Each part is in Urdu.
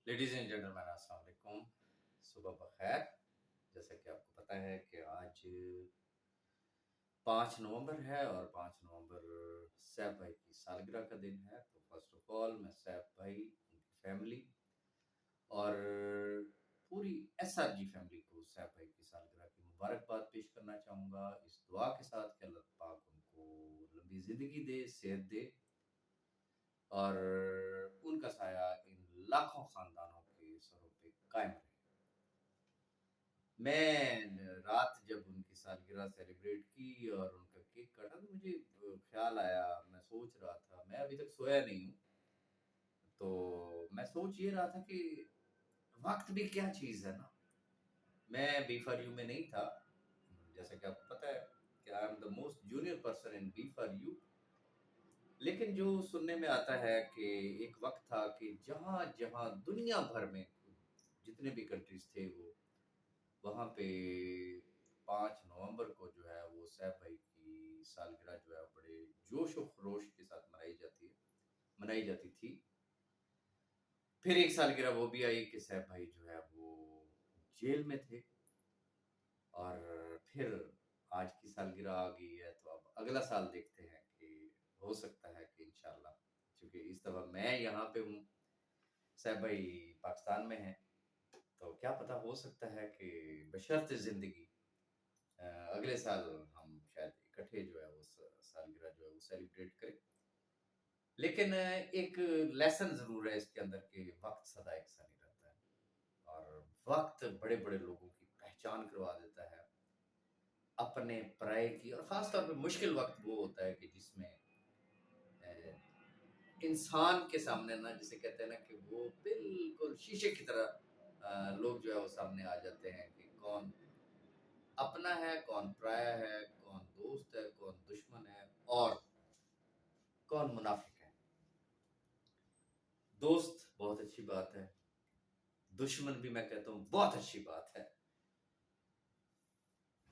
لیڈیز اینڈ جینٹلمین السلام علیکم، صبح بخیر۔ جیسا کہ آپ کو پتہ ہے کہ آج 5 نومبر ہے اور 5 نومبر سیف بھائی کی سالگرہ کا دن ہے۔ تو فرسٹ آف آل میں سیف بھائی، ان کی فیملی اور پوری ایس آر جی فیملی کو سیف بھائی کی سالگرہ کی مبارکباد پیش کرنا چاہوں گا، اس دعا کے ساتھ کہ اللہ پاک ان کو لمبی زندگی دے، صحت دے اور ان کا سایہ ان لاکھوں خاندانوں کے سروں پہ قائم رہے۔ میں رات جب ان کی سالگرہ سیلیبریٹ کی اور ان کا کیک کاٹا تو مجھے خیال آیا، میں سوچ رہا تھا، میں ابھی تک سویا نہیں ہوں، تو میں سوچ یہ رہا تھا کہ وقت بھی کیا چیز ہے نا۔ میں بی فار یو میں نہیں تھا، جیسا کہ آپ کو پتہ ہے کہ I am the most junior person in be for you, لیکن جو سننے میں آتا ہے کہ ایک وقت تھا کہ جہاں جہاں دنیا بھر میں جتنے بھی کنٹریز تھے وہ وہاں پہ 5 نومبر کو جو ہے وہ سیف بھائی کی سالگرہ جو ہے بڑے جوش و خروش کے ساتھ منائی جاتی تھی۔ پھر ایک سالگرہ وہ بھی آئی کہ سیف بھائی جو ہے وہ جیل میں تھے، اور پھر آج کی سالگرہ آ گئی ہے، تو اب اگلا سال دیکھتے ہیں کہ ہو سکتا ہے کہ انشاءاللہ، چونکہ اس دفعہ میں یہاں پہ ہوں، سیف بھائی پاکستان میں ہیں، تو کیا پتہ ہو سکتا ہے کہ بشرط زندگی اگلے سال ہم شاید اکٹھے جو ہے وہ سالگرہ جو ہے وہ سیلیبریٹ کریں۔ لیکن ایک لیسن ضرور ہے اس کے اندر کہ وقت سدا ایک سا نہیں رہتا ہے، اور وقت بڑے بڑے لوگوں کی پہچان کروا دیتا ہے اپنے پرائے کی، اور خاص طور پہ مشکل وقت وہ ہوتا ہے کہ جس میں انسان کے سامنے نا، جسے کہتے ہیں نا کہ وہ بالکل شیشے کی طرح لوگ جو ہے وہ سامنے آ جاتے ہیں کہ کون اپنا ہے، کون پرایا ہے، کون دوست ہے، کون دشمن ہے، اور کون منافق ہے۔ دوست بہت اچھی بات ہے، دشمن بھی میں کہتا ہوں بہت اچھی بات ہے،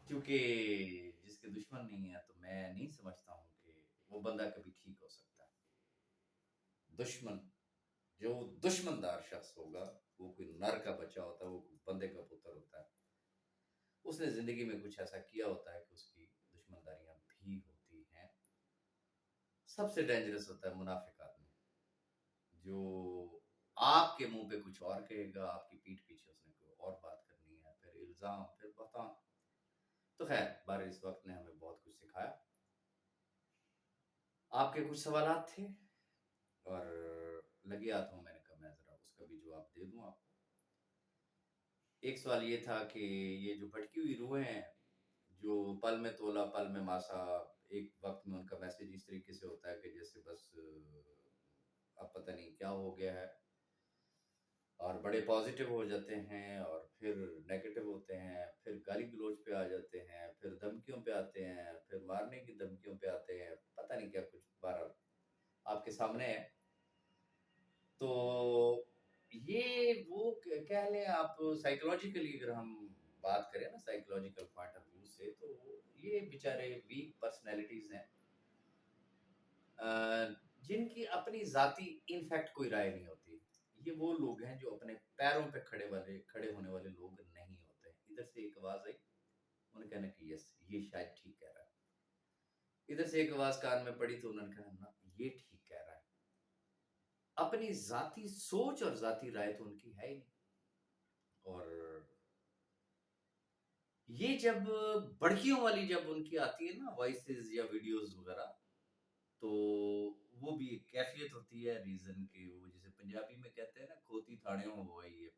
کیونکہ جس کے دشمن نہیں ہے تو میں نہیں سمجھتا ہوں کہ وہ بندہ کبھی ٹھیک ہو سکتا ہے۔ دشمن، جو دشمن دار شخص ہوگا، وہ کوئی نر کا بچہ ہوتا ہے، وہ کوئی بندے کا پتر ہوتا ہے، اس نے زندگی میں کچھ ایسا کیا ہوتا ہے کہ اس کی دشمنداریاں بھی ہوتی ہیں۔ سب سے ڈینجرس ہوتا ہے منافق آدمی، جو آپ کے منہ پہ کچھ اور کہے گا، آپ کی پیٹھ پیچھے اس نے کوئی اور بات کرنی ہے، پھر الزام، پھر بہتان۔ تو خیر بار اس وقت نے ہمیں بہت کچھ سکھایا۔ آپ کے کچھ سوالات تھے اور لگے آتا ہوں، میں نے کہا میں ذرا اس کا بھی جواب دے دوں آپ کو۔ ایک سوال یہ تھا کہ یہ جو بھٹکی ہوئی روحیں ہیں، جو پل میں تولا پل میں ماسا، ایک وقت میں ان کا میسیج اس طریقے سے ہوتا ہے کہ جیسے بس اب پتہ نہیں کیا ہو گیا ہے، اور بڑے پازیٹیو ہو جاتے ہیں اور پھر نیگیٹو ہوتے ہیں، پھر گالی گلوچ پہ آ جاتے ہیں، پھر دھمکیوں پہ آتے ہیں، پھر مارنے کی دھمکیوں پہ آتے ہیں، پتہ نہیں کیا کچھ بارہ آپ کے سامنے ہے۔ تو یہ وہ کہہ لیں آپ سائیکولوجیکلی، اگر ہم بات کریں نا سائیکولوجیکل پوائنٹ آف ویو سے، تو یہ بیچارے ویک پرسنالٹیز ہیں، جن کی اپنی ذاتی انفیکٹ کوئی رائے نہیں ہوتی۔ یہ وہ لوگ ہیں جو اپنے پیروں پہ کھڑے ہونے والے لوگ نہیں ہوتے۔ ادھر سے ایک آواز آئی، انہوں نے کہنا کہ یس یہ شاید ٹھیک کہہ رہا ہے، ادھر سے ایک آواز کان میں پڑی تو انہوں نے کہا نا یہ ٹھیک کہہ رہا ہے۔ اپنی ذاتی سوچ اور ذاتی رائے تو ان کی ہے ہی نہیں۔ اور یہ جب بڑکیوں والی جب ان کی آتی ہے نا وائسز یا ویڈیوز وغیرہ، تو وہ بھی ایک کیفیت ہوتی ہے ریزن کہ وہ جسے پنجابی میں کہتے ہیں نا کھوتی تھاڑیوں ہو آئی ہے۔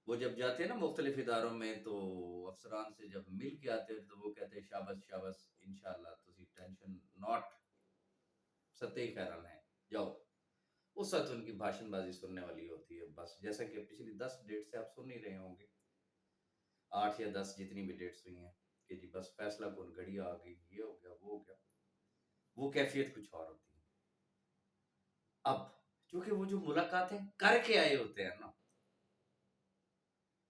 وہ جب جاتے ہیں نا مختلف اداروں میں، تو افسران سے جب مل کے آتے ہیں تو وہ کہتے ہیں شاباش شاباش، انشاءاللہ تسی ٹینشن ناٹ، ستے ہی خیران ہے، جاؤ۔ اس وقت ان کی بھاشن بازی سننے والی ہوتی ہے، بس جیسا کہ پچھلی 10 ڈیٹ سے آپ سن ہی رہے ہوں گے، 8 یا 10 جتنی بھی ڈیٹس ہوئی ہیں کہ جی بس فیصلہ کن گھڑی آ گئی، یہ ہو گیا وہ ہو گیا، وہ کیفیت کچھ اور ہوتی ہے۔ اب چونکہ وہ جو ملاقاتیں کر کے آئے ہوتے ہیں نا،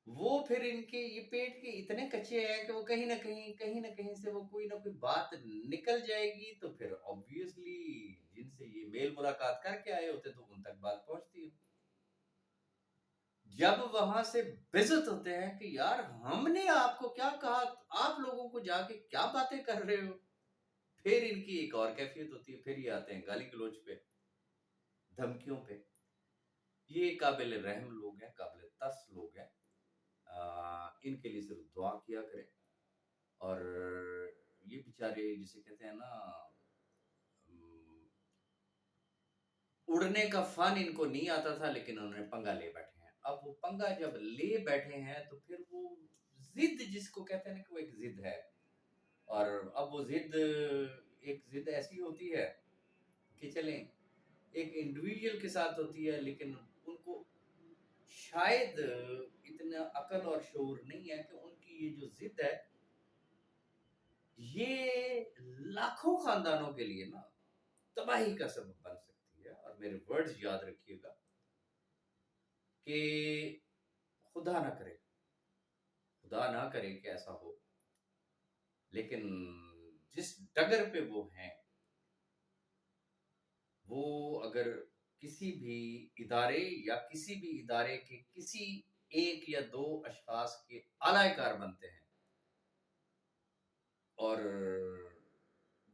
وہ پھر ان کے یہ پیٹ کے اتنے کچے ہیں کہ وہ کہیں نہ کہیں سے وہ کوئی نہ کوئی بات نکل جائے گی، تو پھر obviously جن سے یہ میل ملاقات کر کے آئے ہوتے تو ان تک بات پہنچتی ہے۔ جب وہاں سے بےعزت ہوتے ہیں کہ یار ہم نے آپ کو کیا کہا، آپ لوگوں کو جا کے کیا باتیں کر رہے ہو، پھر ان کی ایک اور کیفیت ہوتی ہے، پھر یہ آتے ہیں گالی گلوچ پہ، دھمکیوں پہ۔ یہ قابل رحم لوگ ہیں، قابل ترس لوگ ہیں، ان کے لیے صرف دعا کیا کریں۔ اور یہ بیچارے جسے کہتے ہیں نا اڑنے کا فن ان کو نہیں آتا تھا، لیکن انہوں نے پنگا لے بیٹھے ہیں۔ اب وہ پنگا جب لے بیٹھے ہیں تو پھر وہ ضد جس کو کہتے ہیں نا کہ وہ ایک ضد ہے، اور اب وہ ضد ایک ضد ایسی ہوتی ہے کہ چلیں ایک انڈیویجول کے ساتھ ہوتی ہے، لیکن ان کو شاید اتنا عقل اور شعور نہیں ہے کہ ان کی یہ جو ضد ہے یہ لاکھوں خاندانوں کے لیے نا تباہی کا سبب بن سکتی ہے۔ اور میرے ورڈز یاد رکھیے گا کہ خدا نہ کرے، خدا نہ کرے کہ ایسا ہو، لیکن جس ڈگر پہ وہ ہیں، وہ اگر کسی بھی ادارے یا کسی بھی ادارے کے کسی ایک یا دو اشخاص کے اعلی کار بنتے ہیں اور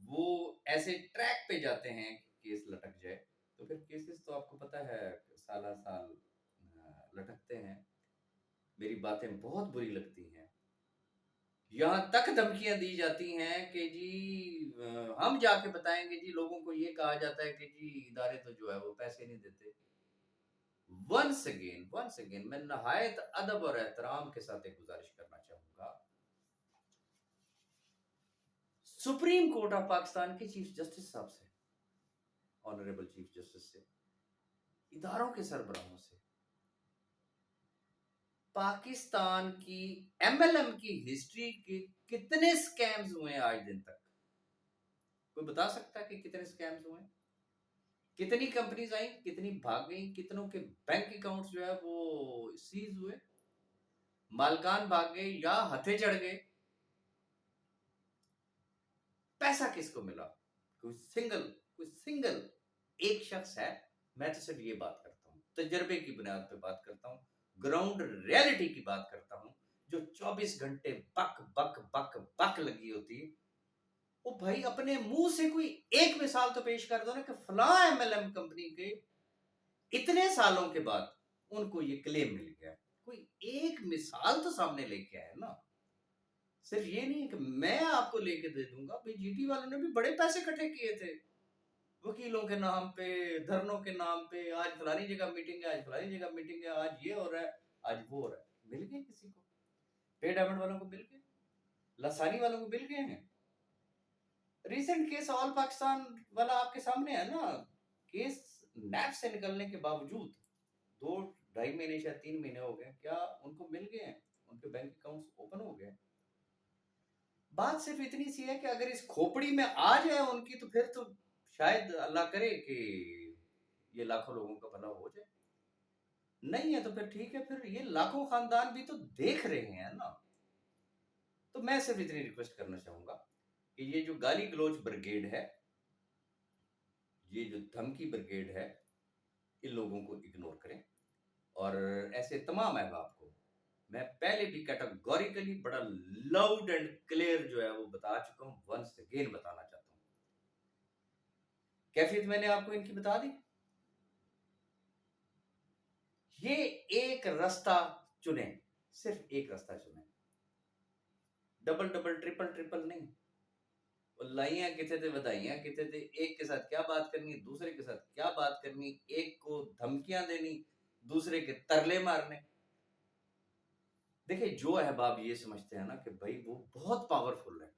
وہ ایسے ٹریک پہ جاتے ہیں کہ کیس لٹک جائے، تو پھر کیسز تو آپ کو پتہ ہے سالہ سال لٹکتے ہیں۔ میری باتیں بہت بری لگتی ہیں، یہاں تک دھمکیاں دی جاتی ہیں کہ جی ہم جا کے بتائیں گے، جی لوگوں کو یہ کہا جاتا ہے کہ جی ادارے تو جو ہے وہ پیسے نہیں دیتے۔ ونس اگین میں نہایت ادب اور احترام کے ساتھ ایک گزارش کرنا چاہوں گا، سپریم کورٹ آف پاکستان کے چیف جسٹس صاحب سے، آنریبل چیف جسٹس سے، اداروں کے سربراہوں سے، پاکستان کی ایم ایل ایم کی ہسٹری کے کتنے سکیمز ہوئے ہیں آج دن تک؟ کوئی بتا سکتا ہے کہ کتنے سکیمز ہوئے ہیں؟ کتنی کمپنیز آئیں، کتنی بھاگ گئیں، کتنوں کے بینک اکاؤنٹس جو ہے وہ سیز ہوئے، مالکان بھاگ گئے یا ہتھے چڑھ گئے؟ پیسہ کس کو ملا؟ کوئی سنگل ایک شخص ہے؟ میں تو صرف یہ بات کرتا ہوں، تجربے کی بنیاد پہ بات کرتا ہوں، گراؤنڈ ریالٹی کی بات کرتا ہوں، جو 24 گھنٹے بک بک بک بک لگی ہوتی ہے۔ وہ بھائی اپنے منہ سے کوئی ایک مثال تو پیش کر دو نا کہ فلاں ایم ایل ایم کمپنی کے اتنے سالوں کے بعد ان کو یہ کلیم مل گیا، کوئی ایک مثال تو سامنے لے کے آئے نا۔ صرف یہ نہیں کہ میں آپ کو لے کے دے دوں گا، بھائی جی ٹی والوں نے بھی بڑے پیسے اکٹھے کیے تھے، وکیلوں کے نام پہ، دھرنوں کے نام پہ، آج فلانی جگہ میٹنگ ہے، آج فلانی جگہ میٹنگ ہے، آج یہ ہو رہا ہے، آج وہ ہو رہا ہے۔ مل گئے کسی کو؟ پے ڈائمنڈ والوں کو مل گئے، لسانی والوں کو مل گئے ہیں۔ ریسنٹ کیس آل پاکستان والا آپ کے سامنے ہے نا، کیس نیب سے نکلنے کے باوجود 2-2.5 مہینے شاید 3 مہینے ہو گئے، کیا ان کو مل گئے ہیں؟ ان کے بینک اکاؤنٹس اوپن ہو گئے۔ بات صرف اتنی سی ہے کہ اگر اس کھوپڑی میں آ جائے ان کی، تو پھر تو شاید اللہ کرے کہ یہ لاکھوں لوگوں کا بھلا ہو جائے، نہیں ہے تو پھر ٹھیک ہے، پھر یہ لاکھوں خاندان بھی تو دیکھ رہے ہیں نا۔ تو میں صرف اتنی ریکویسٹ کرنا چاہوں گا کہ یہ جو گالی گلوچ بریگیڈ ہے، یہ جو دھمکی بریگیڈ ہے، ان لوگوں کو اگنور کریں، اور ایسے تمام احباب کو میں پہلے بھی کیٹاگوریکلی بڑا لاؤڈ اینڈ کلیئر جو ہے وہ بتا چکا ہوں، ونس اگین بتانا چاہتا ہوں۔ کیفیت میں نے آپ کو ان کی بتا دی۔ یہ ایک رستہ چنیں، صرف ایک رستہ چنیں، ڈبل ڈبل ٹرپل ٹرپل نہیں۔ لائیاں کتنے تھے، ودائیاں کتنے تھے، ایک کے ساتھ کیا بات کرنی، دوسرے کے ساتھ کیا بات کرنی، ایک کو دھمکیاں دینی، دوسرے کے ترلے مارنے۔ دیکھیں جو احباب یہ سمجھتے ہیں نا کہ بھائی وہ بہت پاورفل ہے،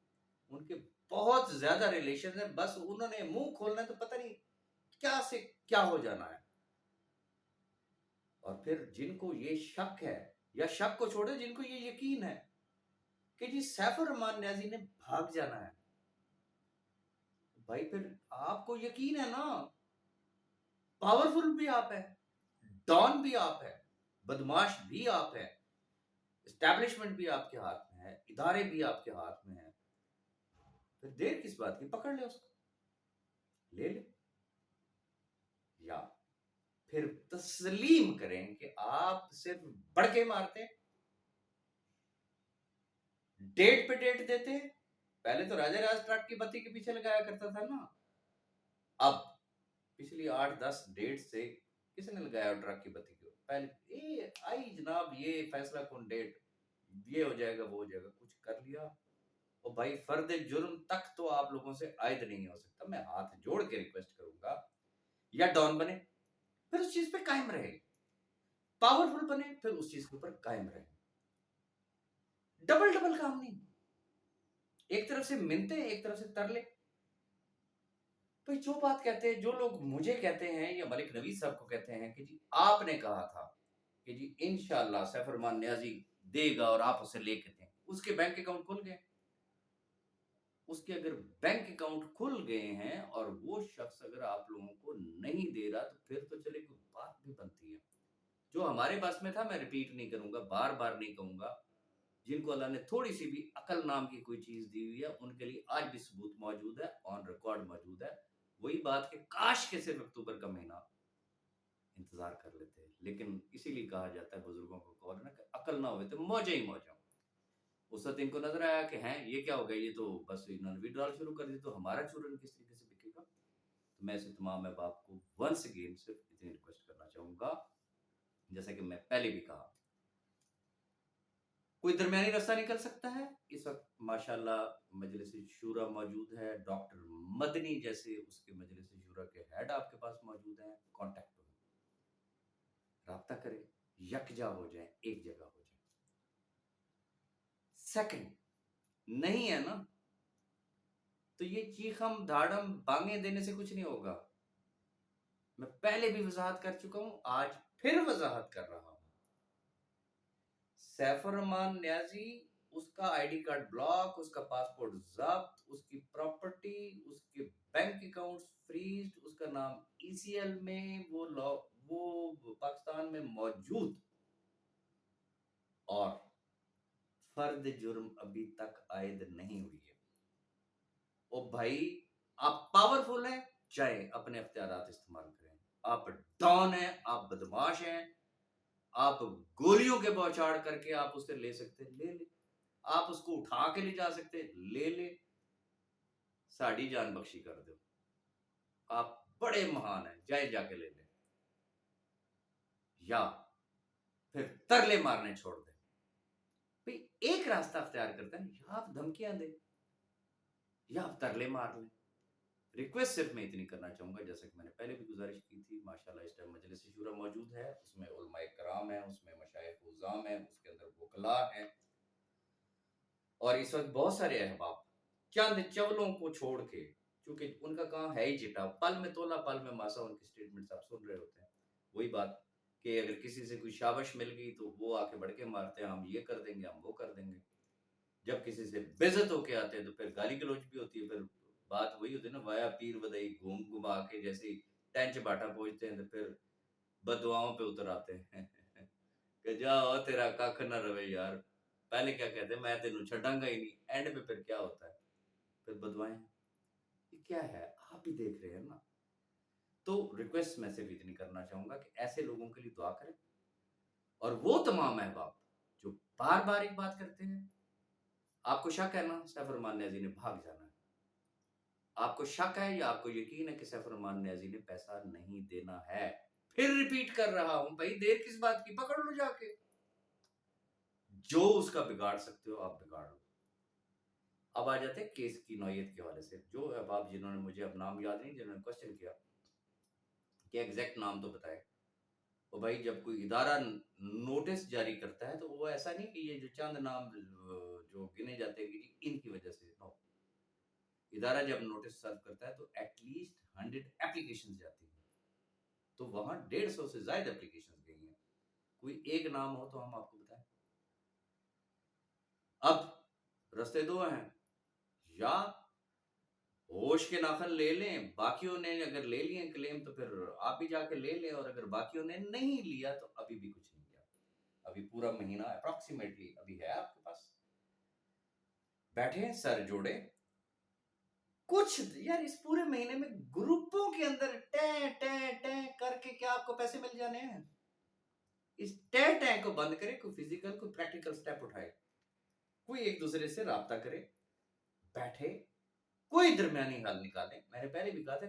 ان کے بہت زیادہ ریلیشن ہیں، بس انہوں نے منہ کھولنا ہے تو پتہ نہیں کیا سے کیا ہو جانا ہے۔ اور پھر جن کو یہ شک ہے، یا شک کو چھوڑے، جن کو یہ یقین ہے کہ جی سیف الرحمان نیازی نے بھاگ جانا ہے، بھائی پھر آپ کو یقین ہے نا، پاورفل بھی آپ ہے، ڈان بھی آپ ہے، بدماش بھی آپ ہے، اسٹیبلشمنٹ بھی آپ کے ہاتھ میں ہے، ادارے بھی آپ کے ہاتھ میں ہیں، پھر دیر کس بات کی؟ پکڑ لے اس کو، لے لے، یا پھر تسلیم کریں کہ آپ صرف بڑھ کے مارتے، ڈیٹ پہ ڈیٹ دیتے. پہلے تو راجہ راج ٹرک کی بتی کے پیچھے لگایا کرتا تھا نا. اب پچھلی 8-10 ڈیٹ سے کس نے لگایا ٹرک کی بتی کو؟ پہلے آئی جناب یہ فیصلہ کن ڈیٹ، یہ ہو جائے گا وہ ہو جائے گا، کچھ کر لیا. اور بھائی فرد جرم تک تو آپ لوگوں سے عائد نہیں ہو سکتا. میں ہاتھ جوڑ کے ریکویسٹ کروں گا یا ڈان بنے پھر اس چیز پہ قائم رہے، پاورفل بنے پھر اس چیز کے اوپر قائم رہے. ڈبل کام نہیں، ایک طرف سے منتے ایک طرف سے ترلے. بھائی جو بات کہتے ہیں، جو لوگ مجھے کہتے ہیں یا ملک نوید صاحب کو کہتے ہیں کہ جی آپ نے کہا تھا کہ جی انشاءاللہ سیف الرحمان نیازی دے گا اور آپ اسے لے کے دیں، اس کے بینک اکاؤنٹ کھل گئے. اس کے اگر بینک اکاؤنٹ کھل گئے ہیں اور وہ شخص اگر آپ لوگوں کو نہیں دے رہا تو پھر تو چلے کوئی بات بھی بنتی ہے. جو ہمارے پاس میں تھا، میں ریپیٹ نہیں کروں گا، بار بار نہیں کہوں گا، جن کو اللہ نے تھوڑی سی بھی عقل نام کی کوئی چیز دی ہوئی ہے ان کے لیے آج بھی ثبوت موجود ہے، آن ریکارڈ موجود ہے. وہی بات کہ کاش کے صرف اکتوبر کا مہینہ انتظار کر لیتے، لیکن اسی لیے کہا جاتا ہے بزرگوں کو قول ہے نا کہ عقل نہ ہوئے تو موجہ ہی موجہ. اس وقت ان کو نظر آیا کہ ہیں یہ کیا ہو گیا، یہ تو بس انہوں نے ویڈرال شروع کر دی تو ہمارا چورن کس طریقے سے بکے گا. تو میں اسے تمام احباب کو ونس اگین صرف اتنی ریکویسٹ کرنا چاہوں گا، جیسا کہ میں پہلے بھی کہا، کوئی درمیانی راستہ نکل سکتا ہے. اس وقت ماشاءاللہ مجلس شورا موجود ہے، ڈاکٹر مدنی جیسے اس کے مجلس شورا کے ہیڈ آپ کے پاس موجود ہیں. کانٹیکٹ کریں، رابطہ کریں، یکجا ہو جائیں، ایک جگہ ہو جائیں. سیکنڈ نہیں ہے نا تو یہ چیخم دھاڑم بانگیں دینے سے کچھ نہیں ہوگا. میں پہلے بھی وضاحت کر چکا ہوں، آج پھر وضاحت کر رہا ہوں. سیف الرحمان نیازی، اس کا آئی ڈی کارڈ بلاک، اس کا پاسپورٹ ضبط، اس کی پراپرٹی، اس کے بینک اکاؤنٹ فریز، اس کا نام ای سی ایل میں وہ پاکستان میں موجود، اور فرد جرم ابھی تک عائد نہیں ہوئی ہے. او بھائی آپ پاورفل ہیں، چاہے اپنے اختیارات استعمال کریں. آپ ڈان ہیں، آپ بدماش ہیں، آپ گولیوں کے بوچھاڑ کر کے آپ اسے لے سکتے، لے لے. آپ اس کو اٹھا کے لے جا سکتے، لے لے. ساڑی جان بخشی کر دو، آپ بڑے مہان ہیں، جائے جا کے لے لیں، یا پھر ترلے مارنے چھوڑ دیں. بھئی ایک راستہ اختیار کرتے ہیں، یا آپ دھمکیاں دیں یا آپ ترلے مار لیں. ریکویسٹ صرف میں اتنی کرنا چاہوں گا، جیسا کہ میں نے پہلے بھی گزارش کی تھی، ماشاءاللہ اس ٹائم مجلس شورا موجود ہے، اس میں علماء کرام ہیں، اس میں مشائخ عظام ہیں، اس کے اندر وکلاء ہیں، اور اس وقت بہت سارے احباب چند چولوں کو چھوڑ کے، چونکہ ان کا کام ہے ہی چٹا، پل میں تولا پل میں ماسا، ان کی سٹیٹمنٹس آپ سن رہے ہوتے ہیں. وہی بات کہ اگر کسی سے کوئی شابش مل گئی تو وہ آ کے بڑھ کے مارتے ہیں، ہم یہ کر دیں گے، ہم وہ کر دیں گے. جب کسی سے بےعزت ہو کے آتے ہیں تو پھر گالی گلوچ بھی ہوتی ہے. پھر بات وہی ہوتی ہے نا، وایا پیر بدئی گھوم گھما کے جیسے ٹینچ باٹا پہنچتے ہیں تو پھر بددعاؤں پہ اتر آتے ہیں کہ جا تیرا ککھ نہ روے یار. پہلے کیا کہتے ہیں، میں تینوں چھڈاں گا ہی نہیں. اینڈ پہ پھر کیا ہوتا ہے، پھر بدوائیں. یہ کیا ہے، آپ بھی دیکھ رہے ہیں نا. تو ریکویسٹ میں صرف اتنی کرنا چاہوں گا کہ ایسے لوگوں کے لیے دعا کریں، اور وہ تمام احباب جو بار بار ایک بات کرتے ہیں. آپ کو شک ہے نا سیف الرحمان نیازی نے بھاگ جانا ہے، آپ کو شک ہے یا آپ کو یقین ہے کہ سیف الرحمان نیازی نے پیسہ نہیں دینا ہے. پھر ریپیٹ کر رہا ہوں، بھائی دیر کس بات کی، پکڑ لو جا کے، جو اس کا بگاڑ سکتے ہو آپ بگاڑ لو. اب آ جاتے ہیں کیس کی نوعیت کے حوالے سے. جو احباب جنہوں نے مجھے اب نام یاد نہیں، جنہوں نے کوشچن کیا کہ ایگزیکٹ نام تو بتائے. اور بھائی جب کوئی ادارہ نوٹس جاری کرتا ہے تو وہ ایسا نہیں کہ یہ جو چند نام جو گنے جاتے ہیں کہ ان کی وجہ سے، نو. ادارہ جب نوٹس سرو کرتا ہے تو ایٹ لیسٹ 100 اپلیکیشن جاتی ہیں، تو وہاں 150 سے زائد اپلیکیشن گئی ہیں. کوئی ایک نام ہو تو ہم آپ کو بتائیں. اب رستے دو ہیں، یا ہوش کے ناخن لے لیں، باقیوں نے اگر لے لیے کلیم تو پھر آپ بھی جا کے لے لیں، اور اگر باقیوں نے نہیں لیا تو ابھی بھی کچھ نہیں کیا. ابھی پورا مہینہ اپروکسیمیٹلی ابھی ہے آپ کے پاس. بیٹھے سر جوڑے، کچھ یار اس پورے مہینے میں گروپوں کے اندر ٹے ٹے ٹے کر کے کیا آپ کو پیسے مل جانے ہیں؟ اس ٹے ٹے کو بند کرے، کوئی فزیکل کوئی پریکٹیکل سٹیپ اٹھائے، کوئی ایک دوسرے سے رابطہ کرے، بیٹھے، کوئی درمیانی حل نکالے. میں نے پہلے بھی کہا تھا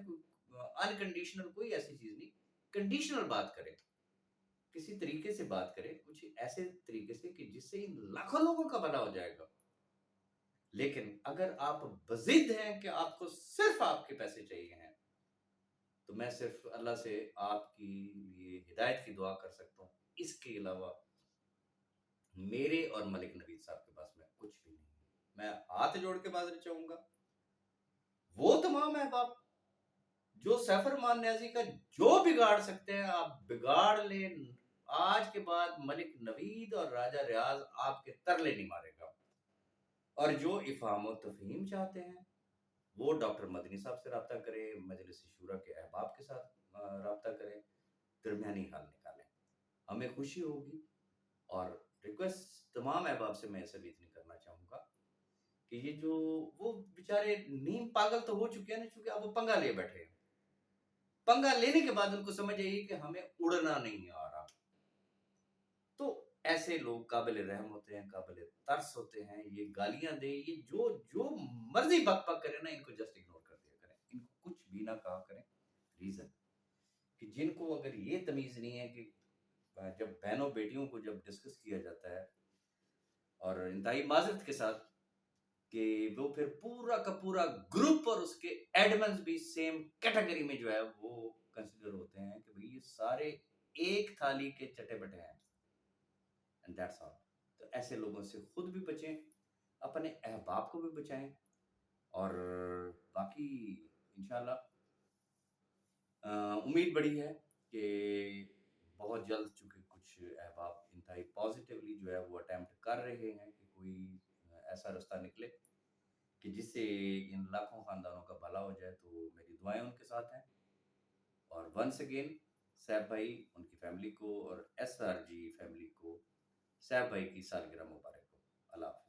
انکنڈیشنل کوئی ایسی چیز نہیں، کنڈیشنل بات کرے، کسی طریقے سے بات کرے، کچھ ایسے طریقے سے کہ جس سے ان لاکھوں لوگوں کا بھلا ہو جائے گا. لیکن اگر آپ بضد ہیں کہ آپ کو صرف آپ کے پیسے چاہیے ہیں، تو میں صرف اللہ سے آپ کی لیے ہدایت کی دعا کر سکتا ہوں. اس کے علاوہ میرے اور ملک نوید صاحب کے پاس میں کچھ بھی نہیں. میں ہاتھ جوڑ کے معذرت چاہوں گا وہ تمام احباب جو سیف ارمان نیازی کا جو بگاڑ سکتے ہیں آپ بگاڑ لیں. آج کے بعد ملک نوید اور راجہ ریاض آپ کے ترلے نہیں مارے گا. اور جو افہام و تفہیم چاہتے ہیں وہ ڈاکٹر مدنی صاحب سے رابطہ کرے، مجلس شورا کے احباب کے ساتھ رابطہ کریں، درمیانی حل نکالیں. ہمیں خوشی ہوگی. اور ریکویسٹ تمام احباب سے میں ایسا بھی اتنی کرنا چاہوں گا کہ یہ جو وہ بیچارے نیم پاگل تو ہو چکے ہیں نا، چونکہ اب وہ پنگا لے بیٹھے ہیں. پنگا لینے کے بعد ان کو سمجھ آئی کہ ہمیں اڑنا نہیں آ رہا. تو ایسے لوگ قابل رحم ہوتے ہیں، قابل ترس ہوتے ہیں. یہ گالیاں دے، یہ جو مرضی بک بک کرے نا، ان کو جسٹ اگنور کر دیا کریں، ان کو کچھ بھی نہ کہا کریں. ریزن کہ جن کو اگر یہ تمیز نہیں ہے کہ جب بہنوں بیٹیوں کو جب ڈسکس کیا جاتا ہے اور انتہائی معذرت کے ساتھ کہ وہ پھر پورا کا پورا گروپ اور اس کے ایڈمنز بھی سیم کیٹیگری میں جو ہے وہ کنسیڈر ہوتے ہیں کہ بھئی یہ سارے ایک تھالی کے چٹے بٹے ہیں. And that's all. تو ایسے لوگوں سے خود بھی بچیں، اپنے احباب کو بھی بچائیں. اور باقی انشاءاللہ امید بڑی ہے کہ بہت جلد، چونکہ کچھ احباب انتہائی پازیٹیولی جو ہے وہ اٹیمپٹ کر رہے ہیں کہ کوئی ایسا رستہ نکلے کہ جس سے ان لاکھوں خاندانوں کا بھلا ہو جائے. تو میری دعائیں ان کے ساتھ ہیں. اور ونس اگین سیف بھائی، ان کی فیملی کو اور ایس آر جی فیملی کو سیف بھائی کی سالگرہ مبارک ہو. اللہ حافظ.